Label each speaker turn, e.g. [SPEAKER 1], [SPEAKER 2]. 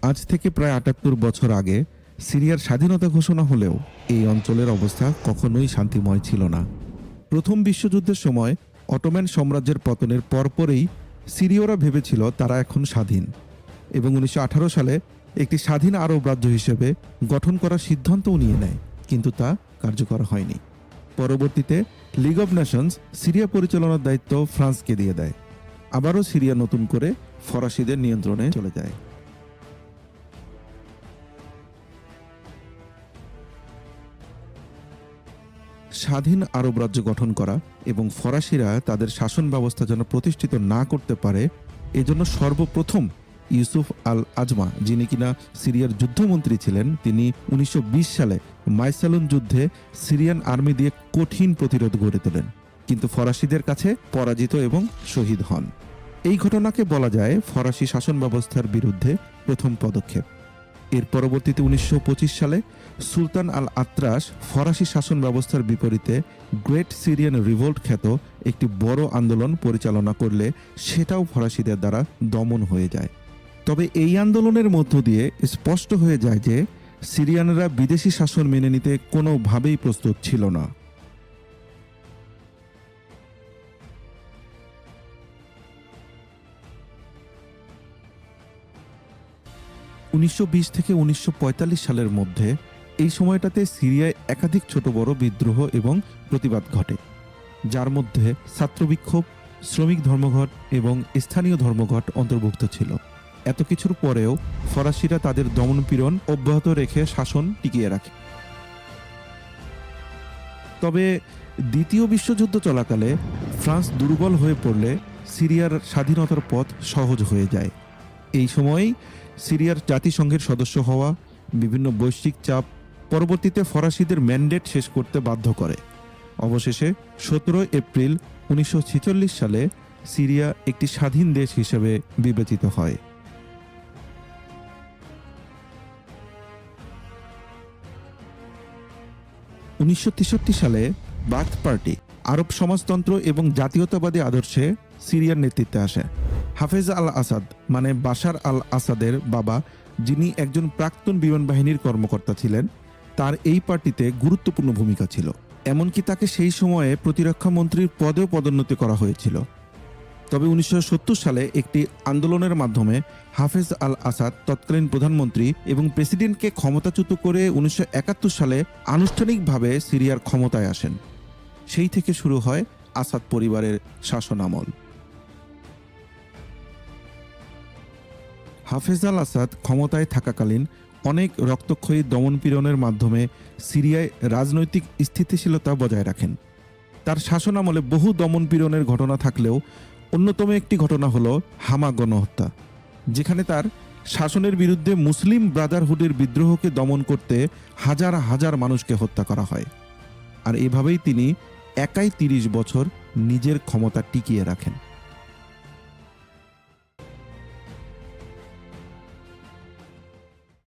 [SPEAKER 1] আজ থেকে প্রায় ৭৮ বছর আগে সিরিয়ার স্বাধীনতা ঘোষণা হলেও এই অঞ্চলের অবস্থা কখনোই শান্তিময় ছিল না। প্রথম বিশ্বযুদ্ধের সময় অটোম্যান সাম্রাজ্যের পতনের পরপরই সিরীয়রা ভেবেছিল তারা এখন স্বাধীন এবং ১৯১৮ সালে একটি স্বাধীন আরব রাজ্য হিসেবে গঠন করার সিদ্ধান্তও নিয়ে নেয়, কিন্তু তা কার্যকর হয়নি। পরবর্তীতে লিগ অব নেশনস সিরিয়া পরিচালনার দায়িত্ব ফ্রান্সকে দিয়ে দেয়। আবারও সিরিয়া নতুন করে ফরাসিদের নিয়ন্ত্রণে চলে যায়। স্বাধীন আরব রাজ্য গঠন করা এবং ফরাসিরা তাদের শাসন ব্যবস্থা যেন প্রতিষ্ঠিত না করতে পারে, এজন্য সর্বপ্রথম ইউসুফ আল আজমা, যিনি কিনা সিরিয়ার যুদ্ধমন্ত্রী ছিলেন, তিনি ১৯২০ সালে মাইসালুন যুদ্ধে সিরিয়ান আর্মি দিয়ে কঠিন প্রতিরোধ গড়ে তোলেন, কিন্তু ফরাসিদের কাছে পরাজিত এবং শহীদ হন। এই ঘটনাকে বলা যায় ফরাসি শাসন ব্যবস্থার বিরুদ্ধে প্রথম পদক্ষেপ। এর পরবর্তীতে ১৯২৫ সালে সুলতান আল আত্রাস ফরাসি শাসন ব্যবস্থার বিপরীতে গ্রেট সিরিয়ান রিভোল্ট খ্যাত একটি বড় আন্দোলন পরিচালনা করলে সেটাও ফরাসিদের দ্বারা দমন হয়ে যায়। তবে এই আন্দোলনের মধ্য দিয়ে স্পষ্ট হয়ে যায় যে সিরিয়ানরা বিদেশি শাসন মেনে নিতে কোনোভাবেই প্রস্তুত ছিল না। ১৯২০ থেকে ১৯৪৫ সালের মধ্যে এই সময়টাতে সিরিয়ায় একাধিক ছোট বড় বিদ্রোহ এবং প্রতিবাদ ঘটে, যার মধ্যে ছাত্র বিক্ষোভ, শ্রমিক ধর্মঘট এবং স্থানীয় ধর্মঘট অন্তর্ভুক্ত ছিল। এত কিছুর পরেও ফরাসিরা তাদের দমনপীড়ন অব্যাহত রেখে শাসন টিকিয়ে রাখে। তবে দ্বিতীয় বিশ্বযুদ্ধ চলাকালে ফ্রান্স দুর্বল হয়ে পড়লে সিরিয়ার স্বাধীনতার পথ সহজ হয়ে যায়। এই সময়েই সিরিয়ার জাতিসংঘের সদস্য হওয়া, বিভিন্ন বৈশ্বিক চাপ পরবর্তীতে ফরাসিদের ম্যান্ডেট শেষ করতে বাধ্য করে। অবশেষে ১৭ এপ্রিল ১৯৪৬ সালে সিরিয়া একটি স্বাধীন দেশ হিসেবে বিবেচিত হয়। ১৯৬৩ সালে বাথ পার্টি আরব সমাজতন্ত্র এবং জাতীয়তাবাদী আদর্শে সিরিয়ার নেতৃত্বে আসে। হাফেজ আল আসাদ মানে বাশার আল আসাদের বাবা, যিনি একজন প্রাক্তন বিমান বাহিনীর কর্মকর্তা ছিলেন, তার এই পার্টিতে গুরুত্বপূর্ণ ভূমিকা ছিল। এমনকি তাকে সেই সময়ে প্রতিরক্ষা মন্ত্রীর পদেও পদোন্নতি করা হয়েছিল। তবে ১৯৭০ সালে একটি আন্দোলনের মাধ্যমে হাফেজ আল আসাদ তৎকালীন প্রধানমন্ত্রী এবং প্রেসিডেন্টকে ক্ষমতাচ্যুত করে ১৯৭১ সালে আনুষ্ঠানিকভাবে সিরিয়ার ক্ষমতায় আসেন। সেই থেকে শুরু হয় আসাদ পরিবারের শাসনামল। হাফেজ আল আসাদ ক্ষমতায় থাকাকালীন অনেক রক্তক্ষয়ী দমনপীড়নের মাধ্যমে সিরিয়ায় রাজনৈতিক স্থিতিশীলতা বজায় রাখেন। তার শাসনামলে বহু দমনপীড়নের ঘটনা থাকলেও অন্যতম একটি ঘটনা হলো হামা গণহত্যা, যেখানে তার শাসনের বিরুদ্ধে মুসলিম ব্রাদারহুডের বিদ্রোহকে দমন করতে হাজার হাজার মানুষকে হত্যা করা হয়। আর এভাবেই তিনি একাই ৩০ বছর নিজের ক্ষমতা টিকিয়ে রাখেন।